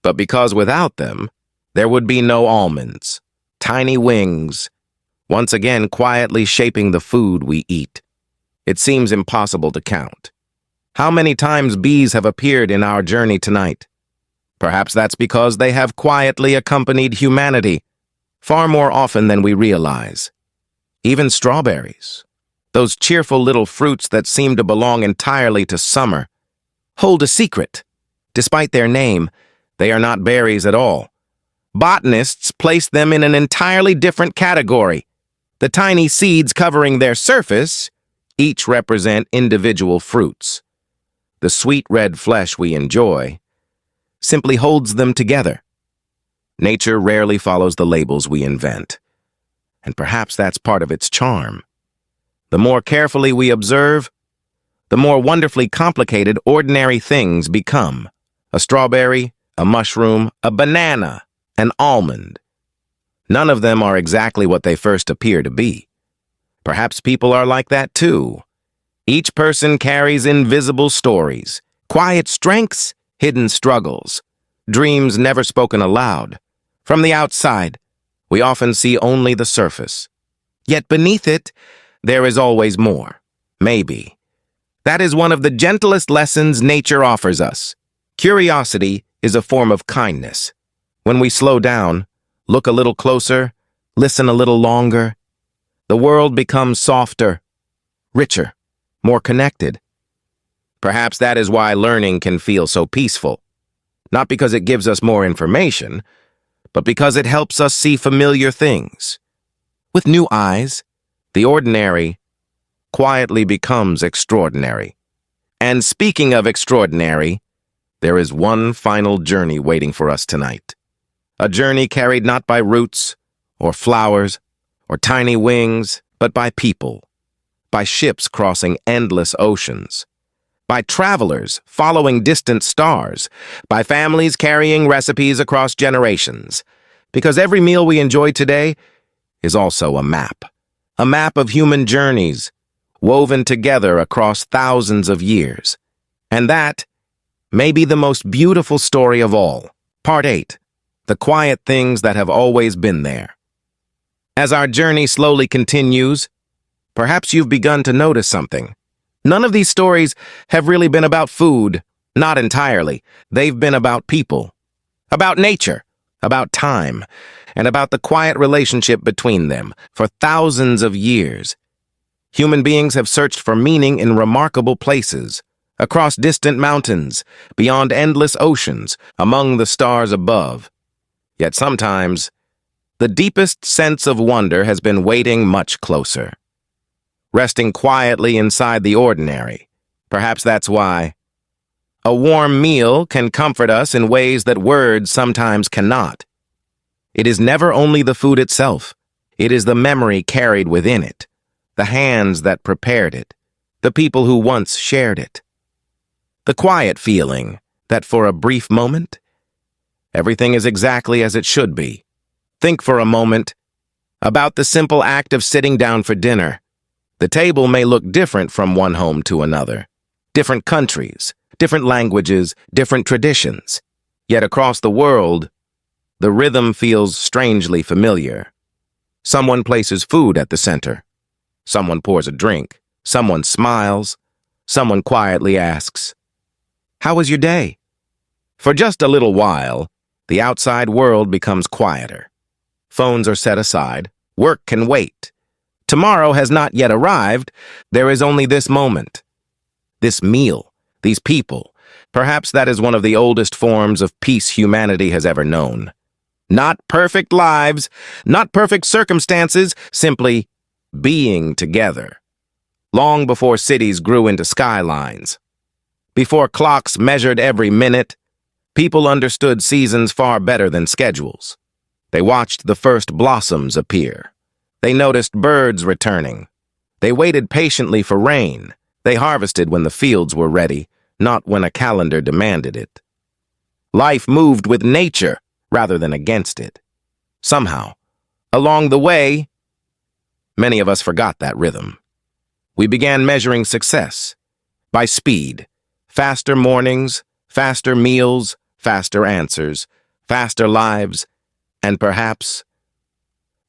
but because without them, there would be no almonds. Tiny wings, once again quietly shaping the food we eat. It seems impossible to count. How many times bees have appeared in our journey tonight? Perhaps that's because they have quietly accompanied humanity, far more often than we realize. Even strawberries, those cheerful little fruits that seem to belong entirely to summer, hold a secret. Despite their name, they are not berries at all. Botanists place them in an entirely different category. The tiny seeds covering their surface each represent individual fruits. The sweet red flesh we enjoy simply holds them together. Nature rarely follows the labels we invent, and perhaps that's part of its charm. The more carefully we observe, the more wonderfully complicated ordinary things become. A strawberry, a mushroom, a banana, an almond. None of them are exactly what they first appear to be. Perhaps people are like that too. Each person carries invisible stories, quiet strengths, hidden struggles, dreams never spoken aloud. From the outside, we often see only the surface. Yet beneath it, there is always more. Maybe. That is one of the gentlest lessons nature offers us. Curiosity is a form of kindness. When we slow down, look a little closer, listen a little longer, the world becomes softer, richer, more connected. Perhaps that is why learning can feel so peaceful. Not because it gives us more information, but because it helps us see familiar things. With new eyes, the ordinary quietly becomes extraordinary. And speaking of extraordinary, there is one final journey waiting for us tonight. A journey carried not by roots, or flowers, or tiny wings, but by people. By ships crossing endless oceans. By travelers following distant stars. By families carrying recipes across generations. Because every meal we enjoy today is also a map. A map of human journeys, woven together across thousands of years. And that may be the most beautiful story of all. Part 8. The quiet things that have always been there. As our journey slowly continues, perhaps you've begun to notice something. None of these stories have really been about food. Not entirely. They've been about people. About nature. About time. And about the quiet relationship between them. For thousands of years, human beings have searched for meaning in remarkable places. Across distant mountains, beyond endless oceans, among the stars above. Yet sometimes, the deepest sense of wonder has been waiting much closer. Resting quietly inside the ordinary. Perhaps that's why. A warm meal can comfort us in ways that words sometimes cannot. It is never only the food itself. It is the memory carried within it. The hands that prepared it. The people who once shared it. The quiet feeling that for a brief moment, Everything is exactly as it should be. Think for a moment about the simple act of sitting down for dinner. The table may look different from one home to another. Different countries, different languages, different traditions. Yet across the world, the rhythm feels strangely familiar. Someone places food at the center. Someone pours a drink. Someone smiles. Someone quietly asks, "How was your day?" For just a little while, the outside world becomes quieter. Phones are set aside. Work can wait. Tomorrow has not yet arrived. There is only this moment. This meal. These people. Perhaps that is one of the oldest forms of peace humanity has ever known. Not perfect lives, not perfect circumstances, simply being together. Long before cities grew into skylines, before clocks measured every minute, people understood seasons far better than schedules. They watched the first blossoms appear. They noticed birds returning. They waited patiently for rain. They harvested when the fields were ready, not when a calendar demanded it. Life moved with nature rather than against it. Somehow, along the way, many of us forgot that rhythm. We began measuring success by speed. Faster mornings, faster meals, faster answers, faster lives, and perhaps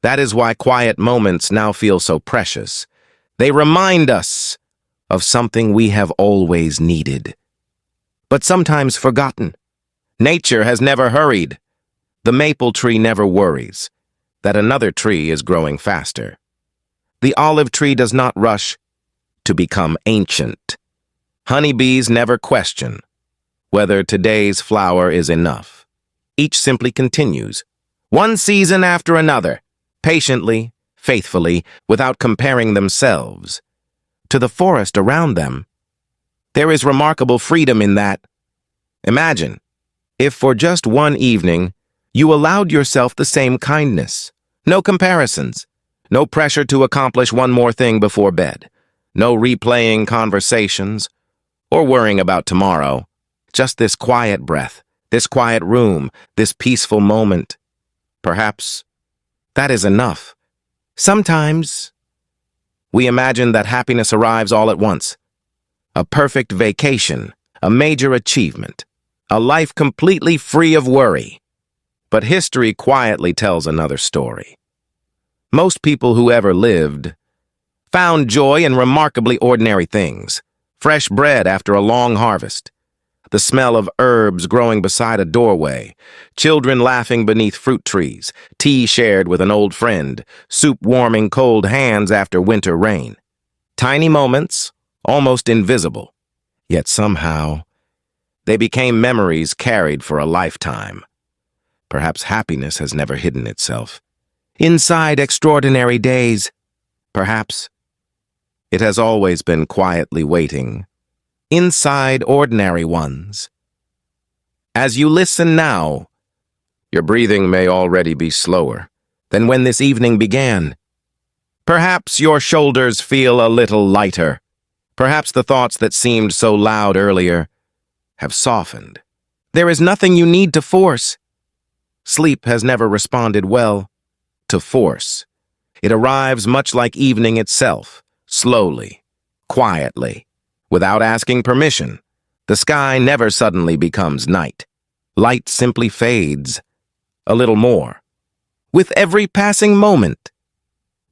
that is why quiet moments now feel so precious. They remind us of something we have always needed, but sometimes forgotten. Nature has never hurried. The maple tree never worries that another tree is growing faster. The olive tree does not rush to become ancient. Honeybees never question whether today's flower is enough. Each simply continues, one season after another, patiently, faithfully, without comparing themselves to the forest around them. There is remarkable freedom in that. Imagine if for just one evening you allowed yourself the same kindness. No comparisons, no pressure to accomplish one more thing before bed, no replaying conversations or worrying about tomorrow. Just this quiet breath, this quiet room, this peaceful moment. Perhaps that is enough. Sometimes we imagine that happiness arrives all at once. A perfect vacation, a major achievement, a life completely free of worry. But history quietly tells another story. Most people who ever lived found joy in remarkably ordinary things. Fresh bread after a long harvest, the smell of herbs growing beside a doorway, children laughing beneath fruit trees, tea shared with an old friend, soup warming cold hands after winter rain. Tiny moments, almost invisible, yet somehow they became memories carried for a lifetime. Perhaps happiness has never hidden itself inside extraordinary days. Perhaps it has always been quietly waiting inside ordinary ones. As you listen now, your breathing may already be slower than when this evening began. Perhaps your shoulders feel a little lighter. Perhaps the thoughts that seemed so loud earlier have softened. There is nothing you need to force. Sleep has never responded well to force. It arrives much like evening itself, slowly, quietly, without asking permission. The sky never suddenly becomes night. Light simply fades a little more with every passing moment.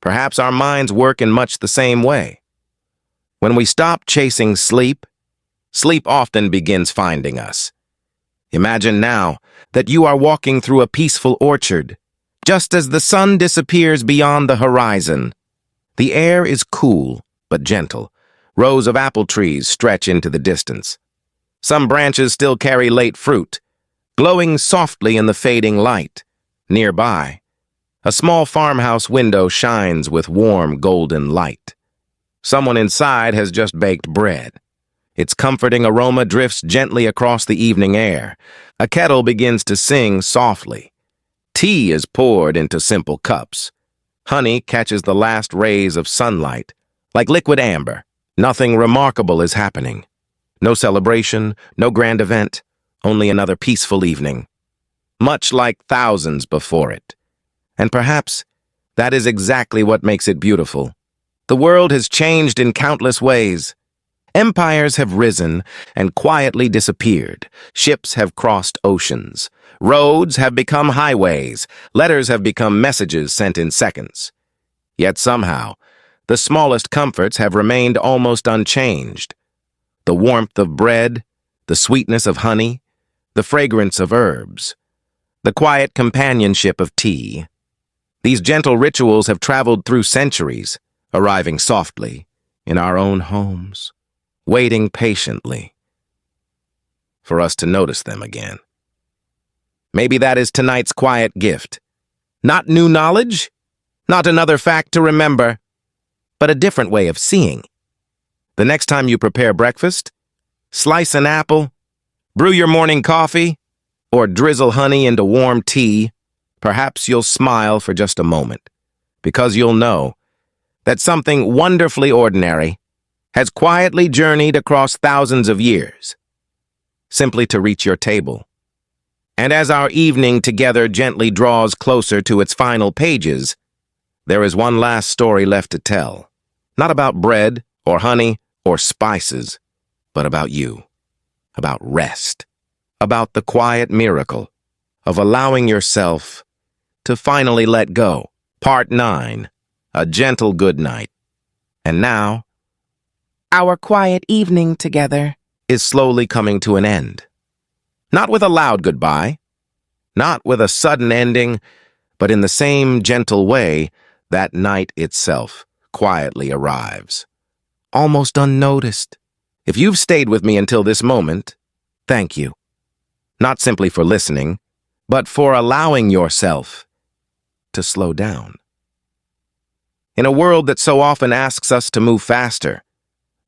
Perhaps our minds work in much the same way. When we stop chasing sleep, sleep often begins finding us. Imagine now that you are walking through a peaceful orchard. Just as the sun disappears beyond the horizon, the air is cool but gentle. Rows of apple trees stretch into the distance. Some branches still carry late fruit, glowing softly in the fading light. Nearby, a small farmhouse window shines with warm golden light. Someone inside has just baked bread. Its comforting aroma drifts gently across the evening air. A kettle begins to sing softly. Tea is poured into simple cups. Honey catches the last rays of sunlight. Like liquid amber, nothing remarkable is happening. No celebration, no grand event, only another peaceful evening. much like thousands before it. And perhaps that is exactly what makes it beautiful. The world has changed in countless ways. Empires have risen and quietly disappeared. Ships have crossed oceans. Roads have become highways. Letters have become messages sent in seconds. Yet somehow, the smallest comforts have remained almost unchanged. The warmth of bread, the sweetness of honey, the fragrance of herbs, the quiet companionship of tea. These gentle rituals have traveled through centuries, arriving softly in our own homes, waiting patiently for us to notice them again. Maybe that is tonight's quiet gift. Not new knowledge, not another fact to remember, but a different way of seeing. The next time you prepare breakfast, slice an apple, brew your morning coffee, or drizzle honey into warm tea, perhaps you'll smile for just a moment, because you'll know that something wonderfully ordinary has quietly journeyed across thousands of years, simply to reach your table. And as our evening together gently draws closer to its final pages, there is one last story left to tell. Not about bread or honey or spices, but about you, about rest, about the quiet miracle of allowing yourself to finally let go. Part 9, A Gentle Good Night. And now, Our quiet evening together is slowly coming to an end. Not with a loud goodbye, not with a sudden ending, but in the same gentle way that night itself quietly arrives, almost unnoticed. If you've stayed with me until this moment, thank you. Not simply for listening, but for allowing yourself to slow down. In a world that so often asks us to move faster,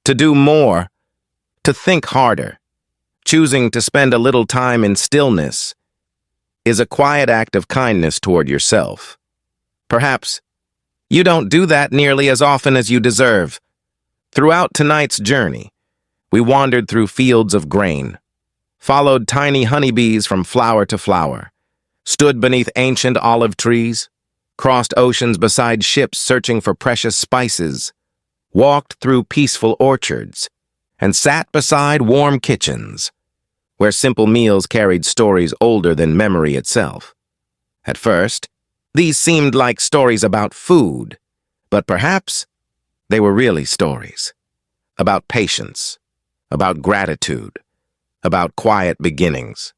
to do more, to think harder, choosing to spend a little time in stillness is a quiet act of kindness toward yourself. Perhaps you don't do that nearly as often as you deserve. Throughout tonight's journey, we wandered through fields of grain, followed tiny honeybees from flower to flower, stood beneath ancient olive trees, crossed oceans beside ships searching for precious spices, walked through peaceful orchards, and sat beside warm kitchens, where simple meals carried stories older than memory itself. At first, these seemed like stories about food, but perhaps they were really stories about patience, about gratitude, about quiet beginnings,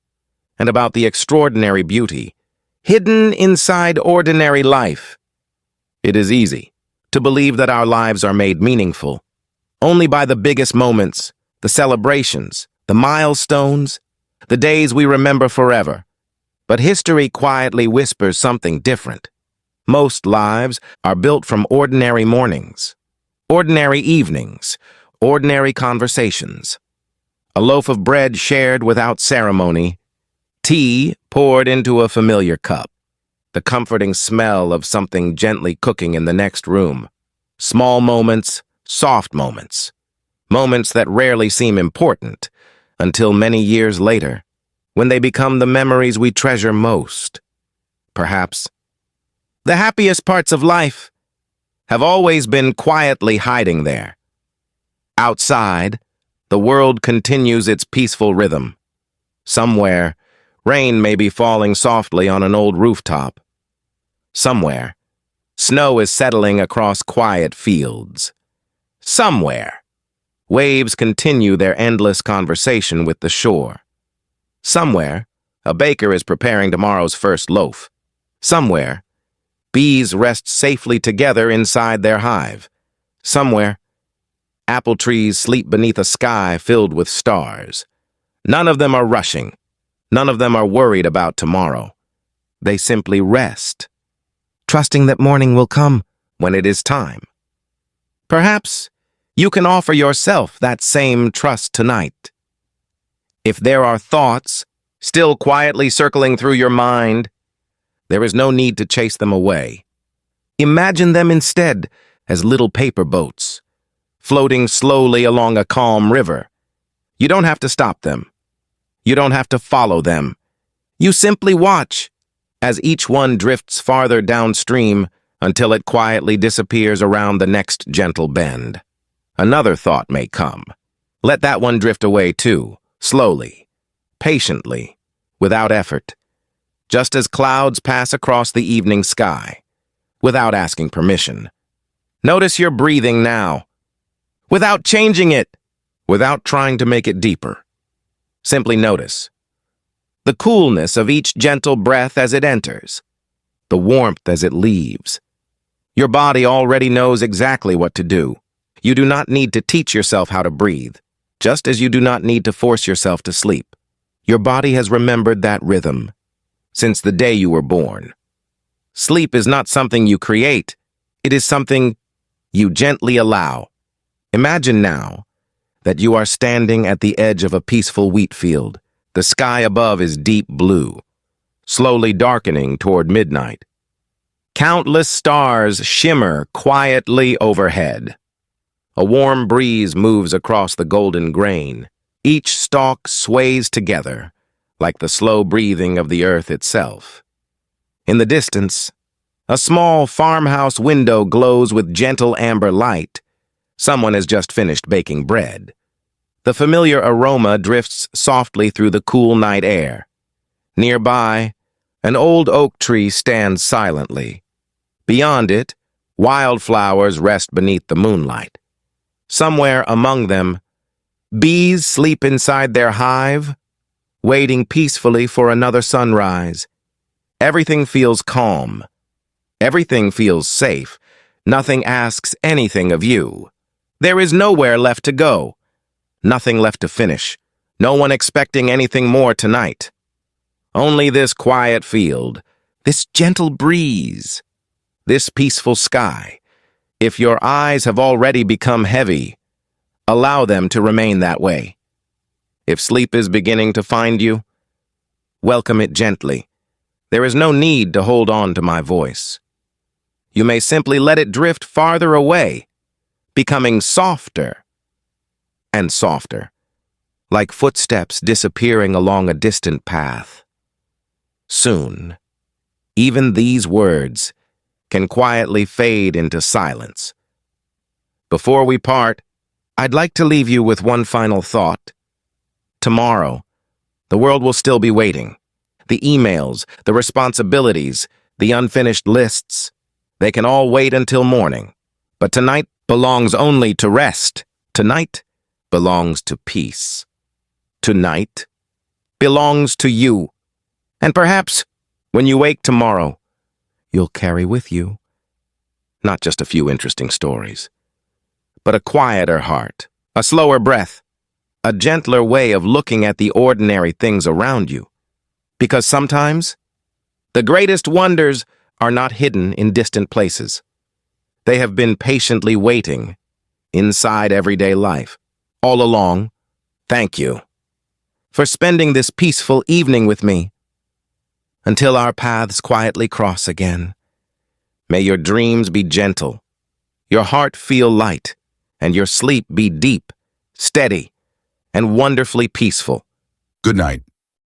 and about the extraordinary beauty hidden inside ordinary life. It is easy to believe that our lives are made meaningful only by the biggest moments, the celebrations, the milestones, the days we remember forever. But history quietly whispers something different. Most lives are built from ordinary mornings, ordinary evenings, ordinary conversations. A loaf of bread shared without ceremony, tea poured into a familiar cup, the comforting smell of something gently cooking in the next room. Small moments, soft moments, moments that rarely seem important until many years later, when they become the memories we treasure most. Perhaps the happiest parts of life have always been quietly hiding there. Outside, the world continues its peaceful rhythm. Somewhere, rain may be falling softly on an old rooftop. Somewhere, snow is settling across quiet fields. Somewhere, waves continue their endless conversation with the shore. Somewhere, a baker is preparing tomorrow's first loaf. Somewhere, bees rest safely together inside their hive. Somewhere, apple trees sleep beneath a sky filled with stars. None of them are rushing. None of them are worried about tomorrow. They simply rest, trusting that morning will come when it is time. Perhaps you can offer yourself that same trust tonight. If there are thoughts still quietly circling through your mind, there is no need to chase them away. Imagine them instead as little paper boats, floating slowly along a calm river. You don't have to stop them. You don't have to follow them. You simply watch as each one drifts farther downstream until it quietly disappears around the next gentle bend. Another thought may come. Let that one drift away too, slowly, patiently, without effort, just as clouds pass across the evening sky, without asking permission. Notice your breathing now, without changing it, without trying to make it deeper. Simply notice the coolness of each gentle breath as it enters, the warmth as it leaves. Your body already knows exactly what to do. You do not need to teach yourself how to breathe, just as you do not need to force yourself to sleep. Your body has remembered that rhythm since the day you were born. Sleep is not something you create. It is something you gently allow. Imagine now that you are standing at the edge of a peaceful wheat field. The sky above is deep blue, slowly darkening toward midnight. Countless stars shimmer quietly overhead. A warm breeze moves across the golden grain. Each stalk sways together, like the slow breathing of the earth itself. In the distance, a small farmhouse window glows with gentle amber light. Someone has just finished baking bread. The familiar aroma drifts softly through the cool night air. Nearby, an old oak tree stands silently. Beyond it, wildflowers rest beneath the moonlight. Somewhere among them, bees sleep inside their hive, waiting peacefully for another sunrise. Everything feels calm. Everything feels safe. Nothing asks anything of you. There is nowhere left to go. Nothing left to finish. No one expecting anything more tonight. Only this quiet field, this gentle breeze, this peaceful sky. If your eyes have already become heavy, allow them to remain that way. If sleep is beginning to find you, welcome it gently. There is no need to hold on to my voice. You may simply let it drift farther away, becoming softer and softer, like footsteps disappearing along a distant path. Soon, even these words can quietly fade into silence. Before we part, I'd like to leave you with one final thought. Tomorrow, the world will still be waiting. The emails, the responsibilities, the unfinished lists, they can all wait until morning. But tonight belongs only to rest. Tonight belongs to peace. Tonight belongs to you. And perhaps when you wake tomorrow, you'll carry with you not just a few interesting stories, but a quieter heart, a slower breath, a gentler way of looking at the ordinary things around you. Because sometimes the greatest wonders are not hidden in distant places. They have been patiently waiting inside everyday life. All along, thank you for spending this peaceful evening with me. Until our paths quietly cross again, may your dreams be gentle, your heart feel light, and your sleep be deep, steady, and wonderfully peaceful. Good night.